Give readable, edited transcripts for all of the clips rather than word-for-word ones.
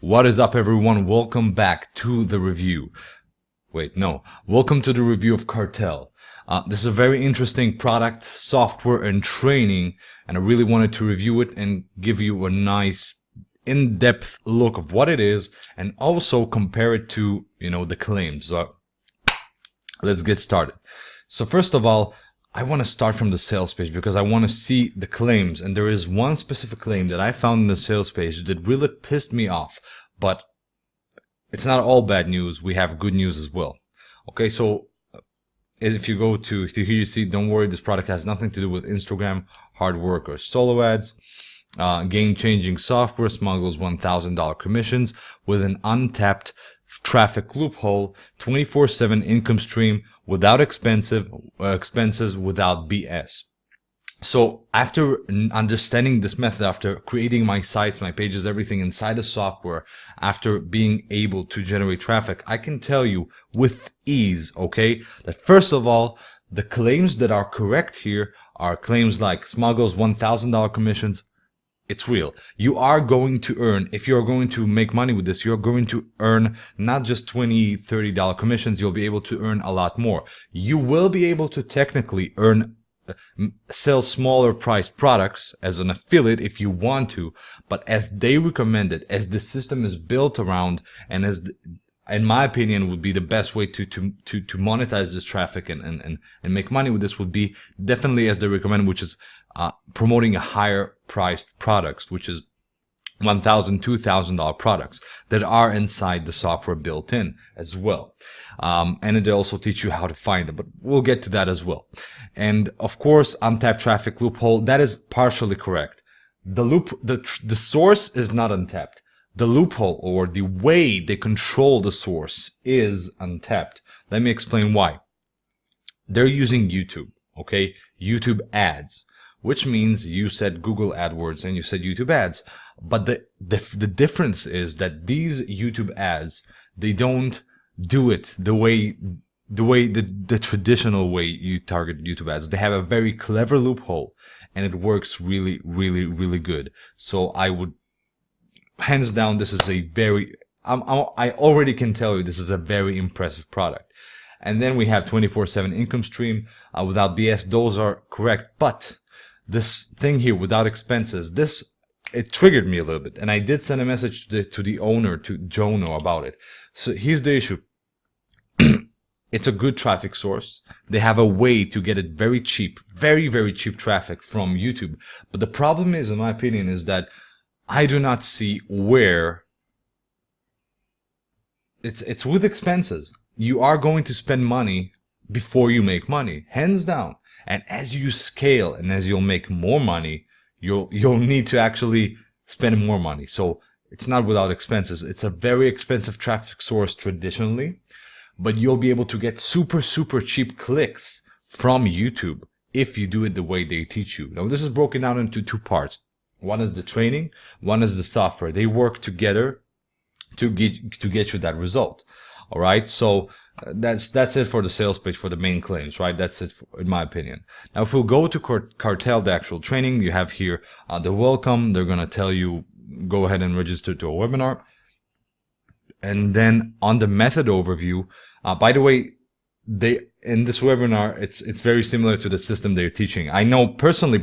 What is up, everyone? Welcome back to the review. Welcome to the review of Kartel. This is a very interesting product, software, and training, and I really wanted to review it and give you a nice in-depth look of what it is and also compare it to, the claims. So let's get started. So first of all, I want to start from the sales page because I want to see the claims, and there is one specific claim that I found in the sales page that really pissed me off, but it's not all bad news. We have good news as well. Okay, so if you go to here, you see, don't worry, this product has nothing to do with Instagram, hard work, or solo ads. Game-changing software smuggles $1,000 commissions with an untapped traffic loophole, 24/7 income stream without expenses, without BS. So after understanding this method, after creating my sites, my pages, everything inside the software, after being able to generate traffic, I can tell you with ease, okay, that first of all, the claims that are correct here are claims like smuggles $1,000 commissions. It's real. You are going to earn, if you're going to make money with this, you're going to earn not just $20, $30 commissions. You'll be able to earn a lot more. You will be able to technically sell smaller priced products as an affiliate if you want to, but as they recommended, as the system is built around, and as in my opinion would be the best way to monetize this traffic and make money with this would be definitely as they recommend, which is promoting a higher priced products, which is $1,000, $2,000 products that are inside the software built in as well. And they also teach you how to find them, but we'll get to that as well. And of course, untapped traffic loophole, that is partially correct. The source is not untapped. The loophole, or the way they control the source, is untapped. Let me explain why. They're using YouTube, okay? YouTube ads, which means you said Google AdWords and you said YouTube ads. But the difference is that these YouTube ads, they don't do it the traditional way you target YouTube ads. They have a very clever loophole, and it works really, really, really good. So I would, hands down, this is a very, I already can tell you this is a very impressive product. And then we have 24/7 income stream without BS. Those are correct, but this thing here without expenses, it triggered me a little bit, and I did send a message to the owner, to Jono, about it. So here's the issue. It's a good traffic source. They have a way to get it very cheap, very, very cheap traffic from YouTube. But the problem is, in my opinion, is that I do not see where it's with expenses. You are going to spend money before you make money, hands down. And as you scale and as you'll make more money, you'll need to actually spend more money. So it's not without expenses. It's a very expensive traffic source traditionally, but you'll be able to get super, super cheap clicks from YouTube if you do it the way they teach you. Now, this is broken down into two parts. One is the training, one is the software. They work together to get you that result. All right, so that's it for the sales page for the main claims, right? That's it in my opinion. Now, if we'll go to Kartel, the actual training, you have here the welcome. They're gonna tell you go ahead and register to a webinar, and then on the method overview. By the way, in this webinar, it's very similar to the system they're teaching. I know personally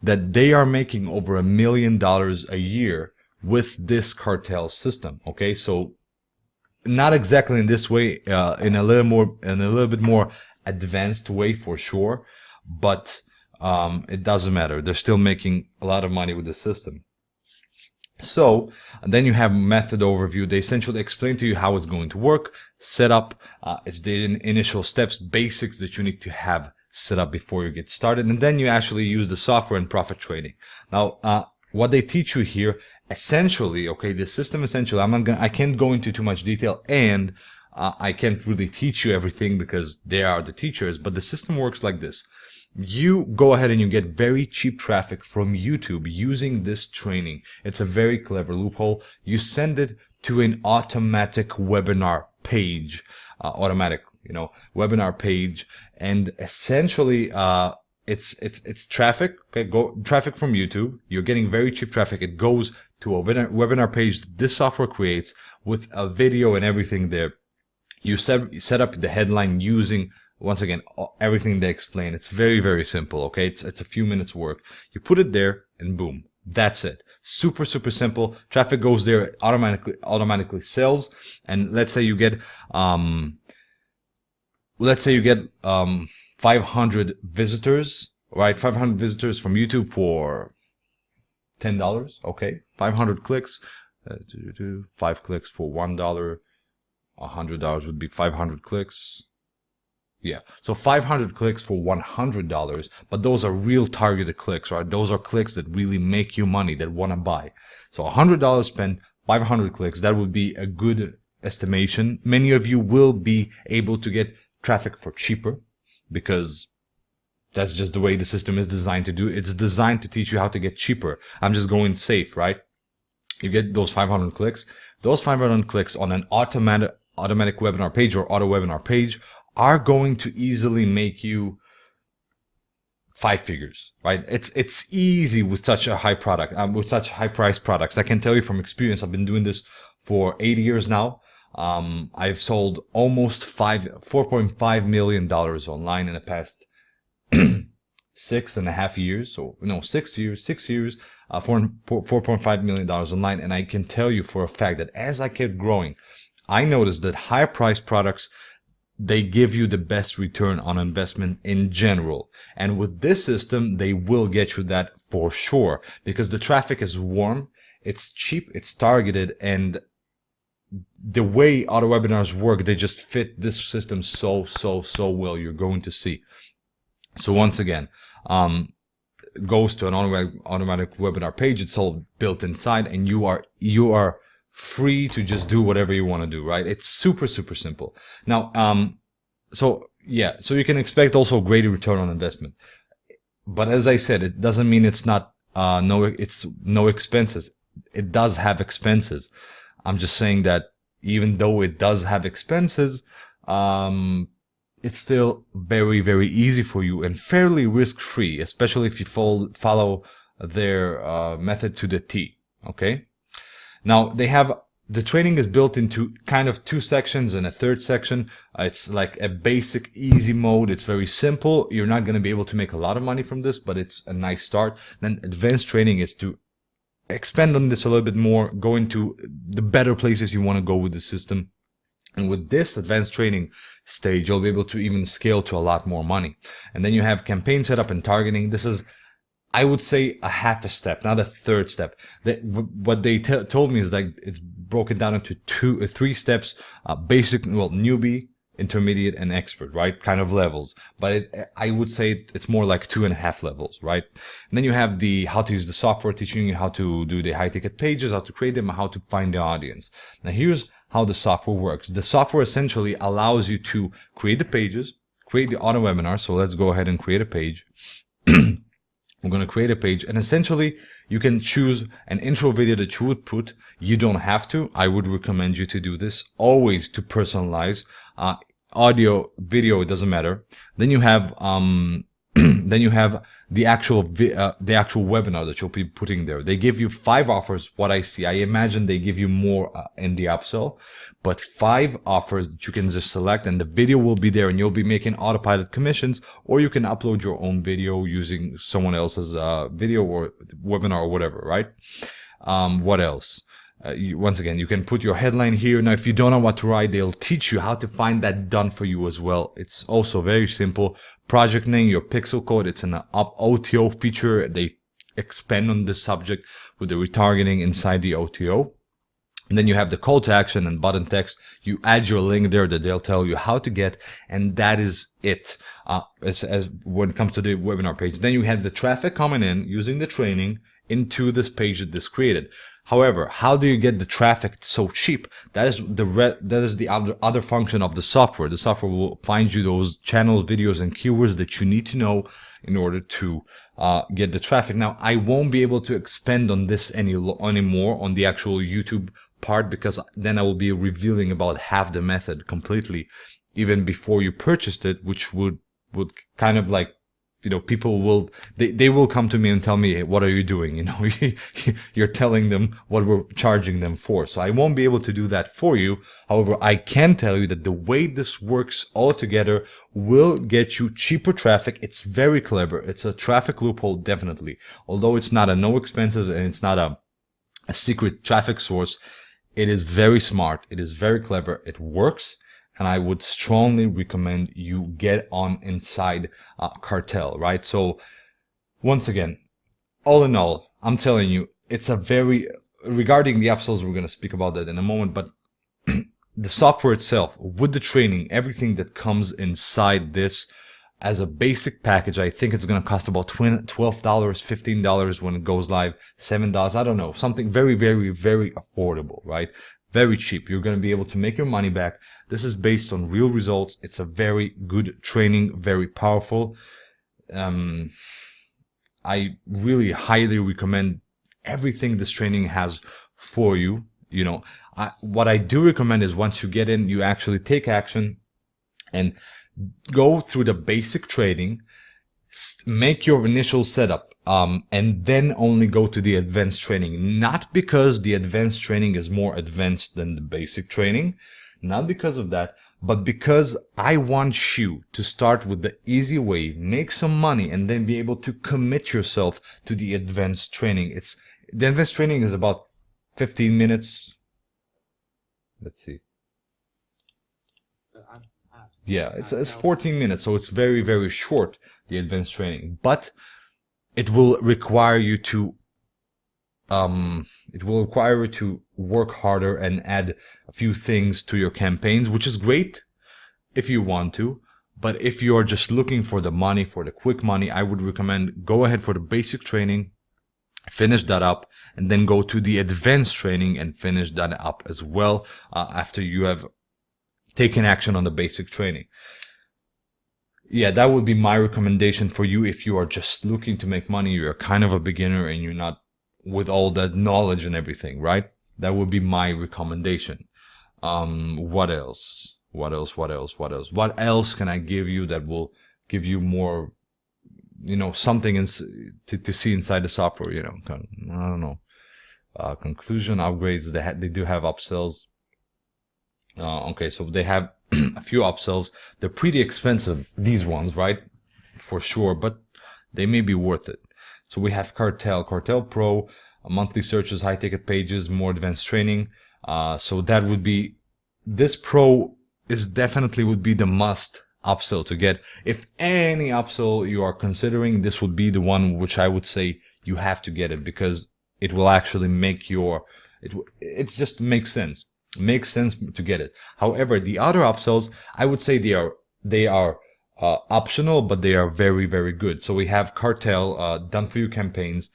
that they are making over $1 million a year with this Kartel system. Okay, so not exactly in this way, in a little bit more advanced way for sure, but it doesn't matter. They're still making a lot of money with the system. So then you have method overview. They essentially explain to you how it's going to work, set up. It's the initial steps, basics that you need to have set up before you get started, and then you actually use the software and profit trading. Now, what they teach you here, essentially, okay, the system essentially, I can't go into too much detail, and I can't really teach you everything because they are the teachers, but the system works like this. You go ahead and you get very cheap traffic from YouTube using this training. It's a very clever loophole. You send it to an automatic webinar page, webinar page, and essentially it's traffic, okay, traffic from YouTube. You're getting very cheap traffic. It goes to a webinar page this software creates with a video and everything there. You set up the headline using, once again, everything they explain. It's very, very simple, okay? It's a few minutes work. You put it there and boom, that's it. Super, super simple. Traffic goes there, it automatically sells. And let's say you get 500 visitors, right? 500 visitors from YouTube for $10, okay? 500 clicks, 5 clicks for $1. $100 would be 500 clicks. Yeah, so 500 clicks for $100, but those are real targeted clicks, right? Those are clicks that really make you money, that want to buy. So $100 spent, 500 clicks, that would be a good estimation. Many of you will be able to get traffic for cheaper because that's just the way the system is designed to do. It's designed to teach you how to get cheaper. I'm just going safe, right? You get those 500 clicks. Those 500 clicks on an automatic webinar page or auto webinar page are going to easily make you 5 figures, right? It's easy with such a high product, with such high priced products. I can tell you from experience, I've been doing this for 8 years now. I've sold almost $4.5 million online in the past 6.5 years. So no, 6 years, $4.5 million online. And I can tell you for a fact that as I kept growing, I noticed that higher priced products, they give you the best return on investment in general. And with this system, they will get you that for sure, because the traffic is warm, it's cheap, it's targeted, and the way auto webinars work, they just fit this system so well. You're going to see. So once again, goes to an automatic webinar page. It's all built inside, and you are free to just do whatever you want to do, right? It's super simple. Now, so you can expect also greater return on investment. But as I said, it doesn't mean it's not it's no expenses. It does have expenses. I'm just saying that even though it does have expenses, it's still very easy for you and fairly risk-free, especially if you follow their method to the T. Okay. Now the training is built into kind of 2 sections and a third section. It's like a basic easy mode. It's very simple. You're not going to be able to make a lot of money from this, but it's a nice start. Then advanced training is to expand on this a little bit more, go into the better places you want to go with the system. And with this advanced training stage, you'll be able to even scale to a lot more money. And then you have campaign setup and targeting. This is, I would say, a half a step, not a third step. What they told me is like it's broken down into 3 steps: basic, newbie, intermediate, and expert, right? Kind of levels. But I would say it's more like 2.5 levels, right? And then you have the how to use the software, teaching you how to do the high ticket pages, how to create them, how to find the audience. Now here's how the software works. The software essentially allows you to create the pages, create the auto webinar. So let's go ahead and create a page. We're going to create a page, and essentially you can choose an intro video that you would put. You don't have to. I would recommend you to do this always to personalize. Audio, video, it doesn't matter. Then you have the actual webinar that you'll be putting there. They give you 5 offers. What I see, I imagine they give you more in the upsell, but 5 offers that you can just select, and the video will be there, and you'll be making autopilot commissions, or you can upload your own video using someone else's video or webinar or whatever, right? What else? Once again, you can put your headline here. Now, if you don't know what to write, they'll teach you how to find that done for you as well. It's also very simple. Project name, your pixel code. It's an OTO feature. They expand on this subject with the retargeting inside the OTO. And then you have the call to action and button text. You add your link there that they'll tell you how to get, and that is it. As when it comes to the webinar page, then you have the traffic coming in using the training into this page that this created. However, how do you get the traffic so cheap? That is the other function of the software. The software will find you those channels, videos, and keywords that you need to know in order to get the traffic. Now, I won't be able to expand on this anymore on the actual YouTube part, because then I will be revealing about half the method completely, even before you purchased it, which would kind of like people will, they will come to me and tell me, hey, what are you doing? You're telling them what we're charging them for. So I won't be able to do that for you. However, I can tell you that the way this works all together will get you cheaper traffic. It's very clever. It's a traffic loophole, definitely. Although it's not a no expensive and it's not a secret traffic source, it is very smart. It is very clever. It works. And I would strongly recommend you get on inside Kartel, right? So once again, all in all, I'm telling you, it's regarding the upsells, we're going to speak about that in a moment, but the software itself, with the training, everything that comes inside this as a basic package, I think it's going to cost about $12, $15 when it goes live, $7, I don't know, something very, very, very affordable, right? Very cheap. You're going to be able to make your money back. This is based on real results. It's a very good training, very powerful. I really highly recommend everything this training has for you. What I do recommend is once you get in, you actually take action and go through the basic training, make your initial setup, and then only go to the advanced training. Not because the advanced training is more advanced than the basic training, not because of that, but because I want you to start with the easy way, make some money, and then be able to commit yourself to the advanced training. The advanced training is about 15 minutes. Let's see. Yeah, it's 14 minutes, so it's very, very short, the advanced training. But it will require you to work harder and add a few things to your campaigns, which is great if you want to. But if you're just looking for the money, for the quick money, I would recommend go ahead for the basic training, finish that up, and then go to the advanced training and finish that up as well after you have taken action on the basic training. Yeah, that would be my recommendation for you if you are just looking to make money. You're kind of a beginner and you're not with all that knowledge and everything, right? That would be my recommendation. What else? What else can I give you that will give you more, something to see inside the software? I don't know. Conclusion, upgrades. They do have upsells. Okay, so they have a few upsells. They're pretty expensive, these ones, right? For sure, but they may be worth it. So we have Kartel Pro, monthly searches, high ticket pages, more advanced training. So that would be, this Pro would be the must upsell to get. If any upsell you are considering, this would be the one which I would say you have to get it, because it will actually make it just makes sense. Makes sense to get it. However, the other upsells, I would say they are optional, but they are very, very good. So we have Kartel, done for you campaigns,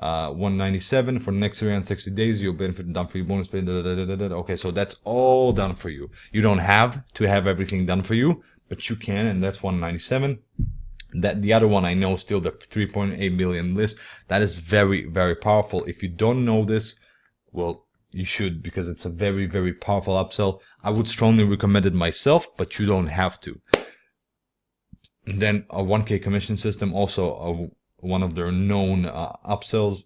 $197 for the next 360 days. You'll benefit done for you bonus pay. Okay, so that's all done for you. You don't have to have everything done for you, but you can, and that's $197. That the other one I know still, the 3.8 million list, that is very, very powerful. If you don't know this, well, you should, because it's a very, very powerful upsell. I would strongly recommend it myself, but you don't have to. And then a 1K commission system, also one of their known upsells.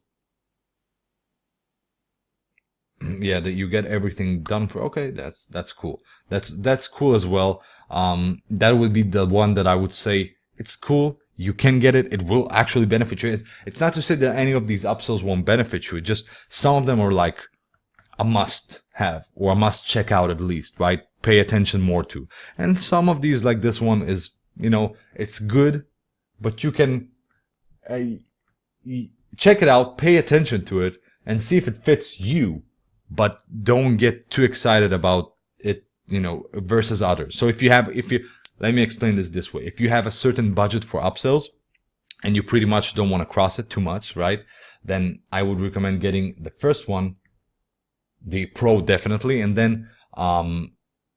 Yeah, that you get everything done for. Okay, that's cool. That's cool as well. That would be the one that I would say it's cool. You can get it. It will actually benefit you. It's not to say that any of these upsells won't benefit you. It's just some of them are like a must have or a must check out at least, right? Pay attention more to. And some of these, like this one, is, it's good, but you can check it out, pay attention to it, and see if it fits you, but don't get too excited about it, versus others. So let me explain this way. If you have a certain budget for upsells and you pretty much don't want to cross it too much, right? Then I would recommend getting the first one, the Pro, definitely, and then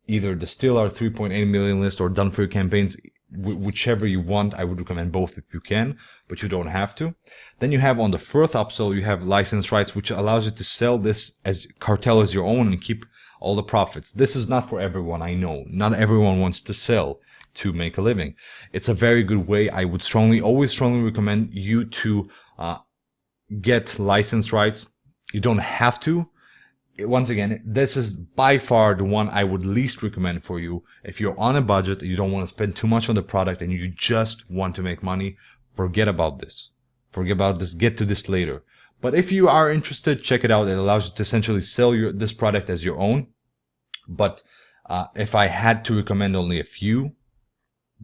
either the still our 3.8 million list or done for your campaigns, whichever you want. I would recommend both if you can, but you don't have to. Then you have on the fourth upsell, you have license rights, which allows you to sell this as Kartel as your own and keep all the profits. This is not for everyone, I know. Not everyone wants to sell to make a living. It's a very good way. I would always strongly recommend you to get license rights. You don't have to. Once again, this is by far the one I would least recommend for you. If you're on a budget, you don't want to spend too much on the product, and you just want to make money, forget about this. Forget about this. Get to this later. But if you are interested, check it out. It allows you to essentially sell this product as your own. But if I had to recommend only a few,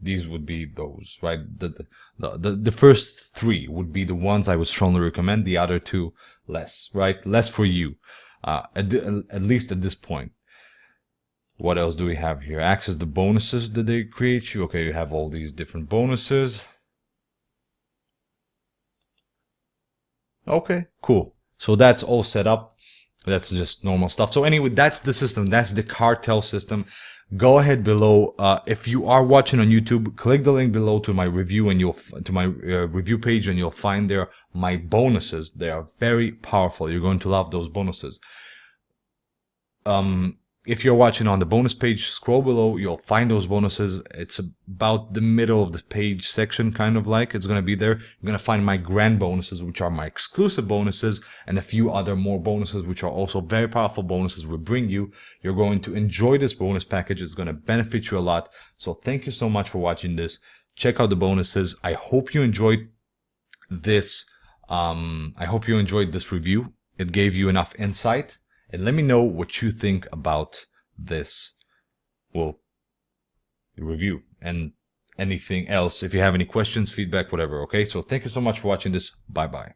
these would be those, right? The first three would be the ones I would strongly recommend. The other two, less, right? Less for you, at least at this point. What else do we have here? Access the bonuses that they create you. Okay, you have all these different bonuses. Okay, cool. So that's all set up. That's just normal stuff. So anyway, that's the system. That's the Kartel system. Go ahead below. If you are watching on YouTube, click the link below to my review, and to my review page, and you'll find there my bonuses. They are very powerful. You're going to love those bonuses. If you're watching on the bonus page, scroll below, you'll find those bonuses. It's about the middle of the page section, kind of like. It's going to be there. You're going to find my grand bonuses, which are my exclusive bonuses, and a few other more bonuses, which are also very powerful bonuses we bring you. You're going to enjoy this bonus package. It's going to benefit you a lot. So thank you so much for watching this. Check out the bonuses. I hope you enjoyed this. I hope you enjoyed this review. It gave you enough insight. And let me know what you think about this, well, review, and anything else. If you have any questions, feedback, whatever. Okay, so thank you so much for watching this. Bye-bye.